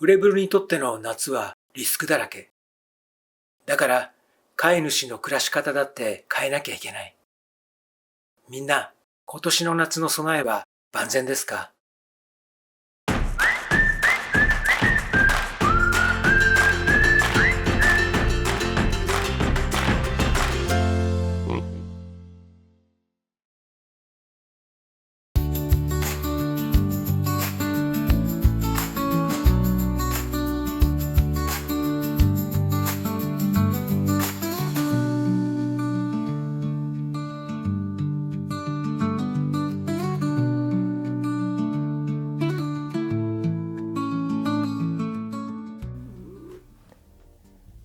フレブルにとっての夏はリスクだらけ。だから、飼い主の暮らし方だって変えなきゃいけない。みんな、今年の夏の備えは万全ですか？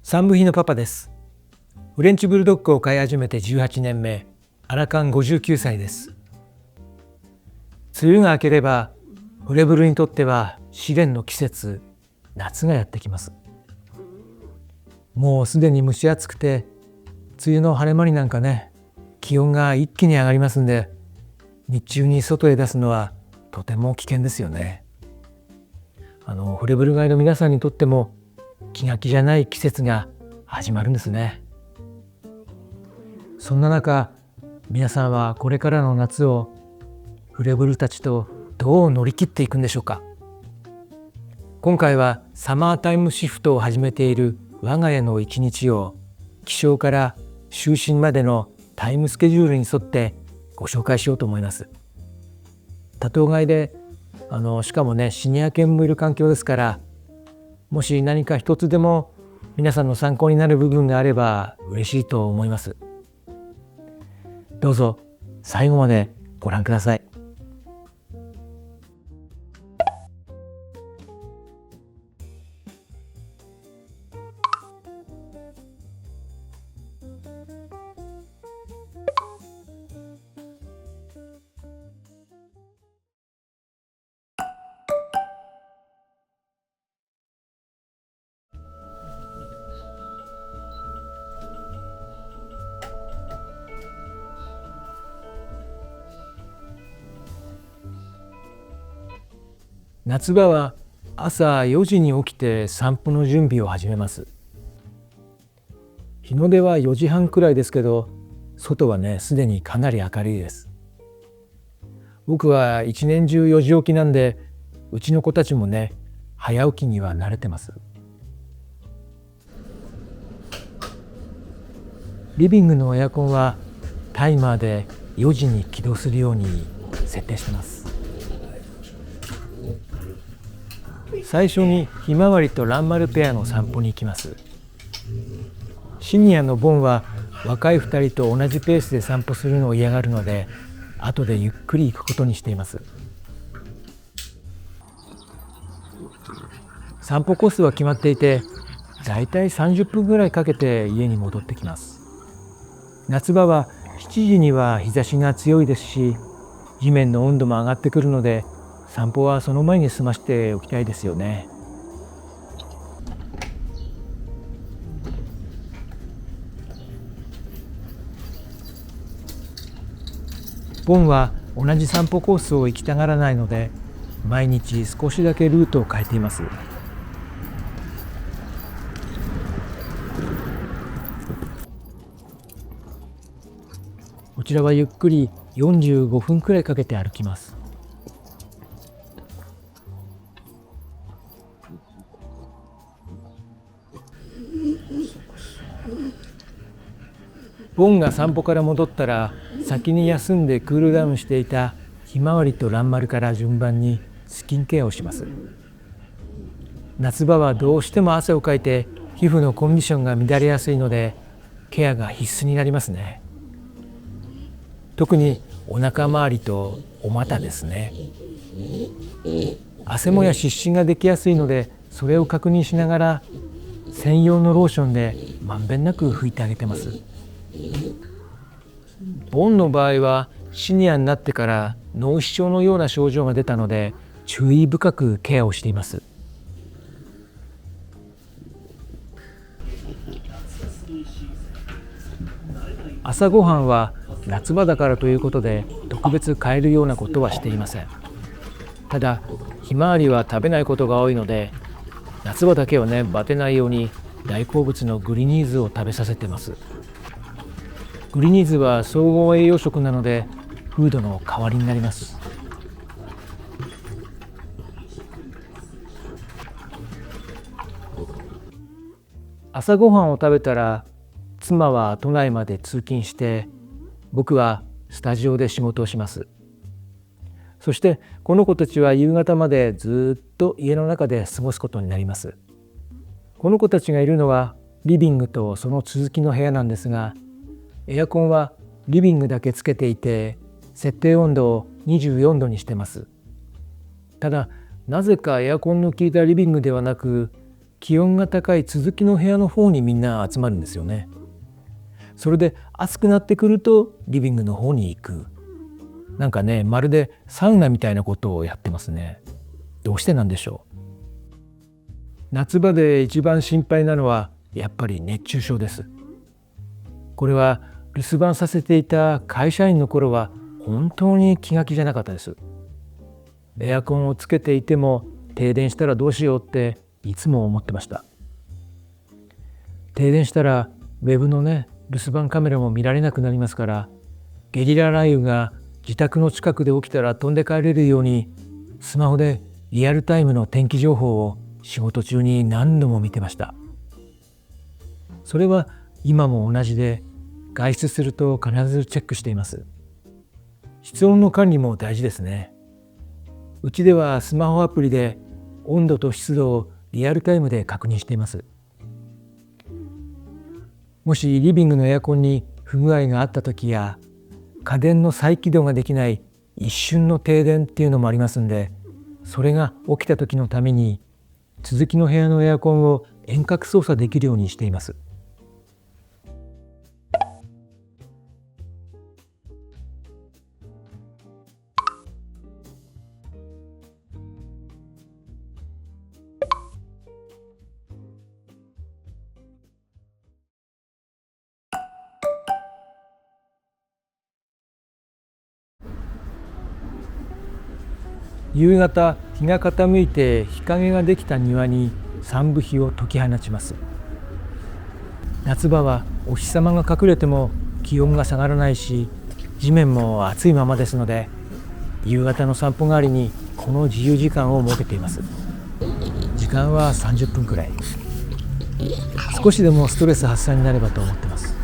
三部品のパパです。フレンチブルドッグを飼い始めて18年目、アラカン59歳です。梅雨が明ければ、フレブルにとっては試練の季節、夏がやってきます。もうすでに蒸し暑くて、梅雨の晴れ間になんかね、気温が一気に上がりますんで、日中に外へ出すのはとても危険ですよね。フレブル飼いの皆さんにとっても、気が気じゃない季節が始まるんですね。そんな中、皆さんはこれからの夏をフレブルたちとどう乗り切っていくんでしょうか。今回はサマータイムシフトを始めている我が家の一日を起床から就寝までのタイムスケジュールに沿ってご紹介しようと思います。多頭飼いでしかもね、シニア犬もいる環境ですから、もし何か一つでも皆さんの参考になる部分があれば嬉しいと思います。どうぞ最後までご覧ください。夏場は朝4時に起きて散歩の準備を始めます。日の出は4時半くらいですけど、外はね、すでにかなり明るいです。僕は一年中4時起きなんで、うちの子たちもね、早起きには慣れてます。リビングのエアコンはタイマーで4時に起動するように設定してます。最初にひまわりとランマルペアの散歩に行きます。シニアのボンは若い2人と同じペースで散歩するのを嫌がるので、後でゆっくり行くことにしています。散歩コースは決まっていて、だいたい30分ぐらいかけて家に戻ってきます。夏場は7時には日差しが強いですし、地面の温度も上がってくるので、散歩はその前に済ましておきたいですよね。ボンは同じ散歩コースを行きたがらないので、毎日少しだけルートを変えています。こちらはゆっくり45分くらいかけて歩きます。ボンが散歩から戻ったら、先に休んでクールダウンしていたひまわりとランマルから順番にスキンケアをします。夏場はどうしても汗をかいて皮膚のコンディションが乱れやすいので、ケアが必須になりますね。特にお腹周りとお股ですね。汗もや湿疹ができやすいので、それを確認しながら専用のローションでまんべんなく拭いてあげてます。ボンの場合はシニアになってから脳腫瘍のような症状が出たので、注意深くケアをしています。朝ごはんは夏場だからということで特別変えるようなことはしていません。ただひまわりは食べないことが多いので、夏場だけはねバテないように大好物のグリニーズを食べさせてます。グリニーズは総合栄養食なのでフードの代わりになります。朝ごはんを食べたら妻は都内まで通勤して、僕はスタジオで仕事をします。そしてこの子たちは夕方までずっと家の中で過ごすことになります。この子たちがいるのはリビングとその続きの部屋なんですが、エアコンはリビングだけつけていて、設定温度を24度にしてます。ただなぜかエアコンの効いたリビングではなく、気温が高い続きの部屋の方にみんな集まるんですよね。それで暑くなってくるとリビングの方に行く。なんかね、まるでサウナみたいなことをやってますね。どうしてなんでしょう。夏場で一番心配なのはやっぱり熱中症です。これは留守番させていた会社員の頃は本当に気が気じゃなかったです。エアコンをつけていても停電したらどうしようっていつも思ってました。停電したらウェブのね留守番カメラも見られなくなりますから、ゲリラ雷雨が自宅の近くで起きたら飛んで帰れるようにスマホでリアルタイムの天気情報を仕事中に何度も見てました。それは今も同じで、外出すると必ずチェックしています。室温の管理も大事ですね。うちではスマホアプリで温度と湿度をリアルタイムで確認しています。もしリビングのエアコンに不具合があった時や、家電の再起動ができない一瞬の停電っていうのもありますんで、それが起きた時のために続きの部屋のエアコンを遠隔操作できるようにしています。夕方、日が傾いて日陰ができた庭に三分日を解き放ちます。夏場はお日様が隠れても気温が下がらないし、地面も暑いままですので、夕方の散歩代わりにこの自由時間を設けています。時間は30分くらい。少しでもストレス発散になればと思ってます。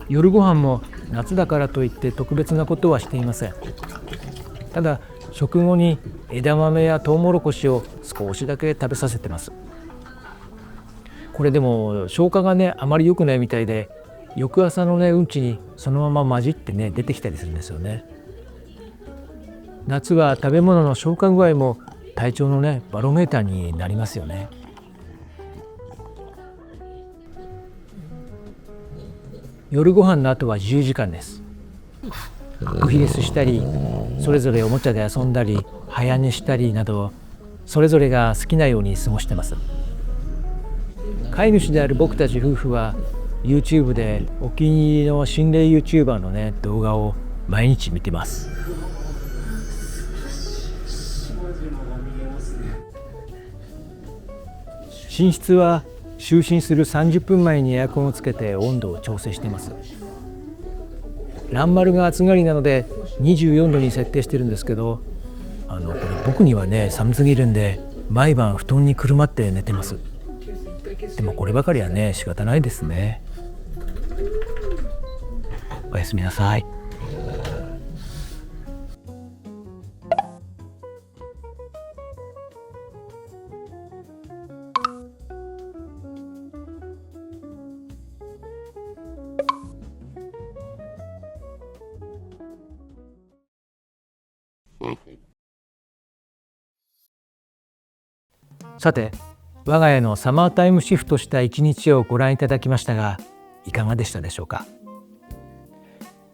夜ご飯も夏だからといって特別なことはしていません。ただ食後に枝豆やトウモロコシを少しだけ食べさせてます。これでも消化がねあまり良くないみたいで、翌朝のねうんちにそのまま混じってね出てきたりするんですよね。夏は食べ物の消化具合も体調のねバロメーターになりますよね。夜ご飯の後は自由時間です。グヒレスしたり、それぞれおもちゃで遊んだり、早寝したりなど、それぞれが好きなように過ごしてます。飼い主である僕たち夫婦は YouTube でお気に入りの心霊 YouTuber のね動画を毎日見てます。寝室は就寝する30分前にエアコンをつけて温度を調整しています。蘭丸が暑がりなので24度に設定してるんですけど、これ僕にはね寒すぎるんで毎晩布団にくるまって寝てます。でもこればかりはね仕方ないですね。おやすみなさい。さて、我が家のサマータイムシフトした一日をご覧いただきましたが、いかがでしたでしょうか。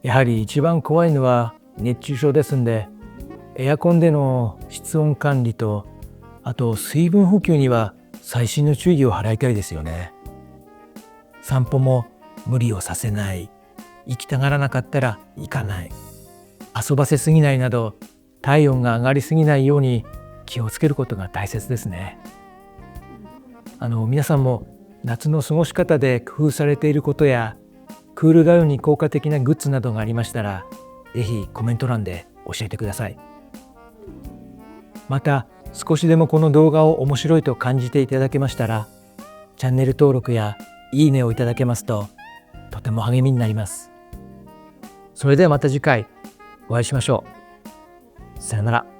やはり一番怖いのは熱中症ですんで、エアコンでの室温管理と、あと水分補給には細心の注意を払いたいですよね。散歩も無理をさせない、行きたがらなかったら行かない、遊ばせすぎないなど、体温が上がりすぎないように気をつけることが大切ですね。皆さんも夏の過ごし方で工夫されていることやクールダウンに効果的なグッズなどがありましたら、ぜひコメント欄で教えてください。また少しでもこの動画を面白いと感じていただけましたら、チャンネル登録やいいねをいただけますととても励みになります。それではまた次回お会いしましょう。さよなら。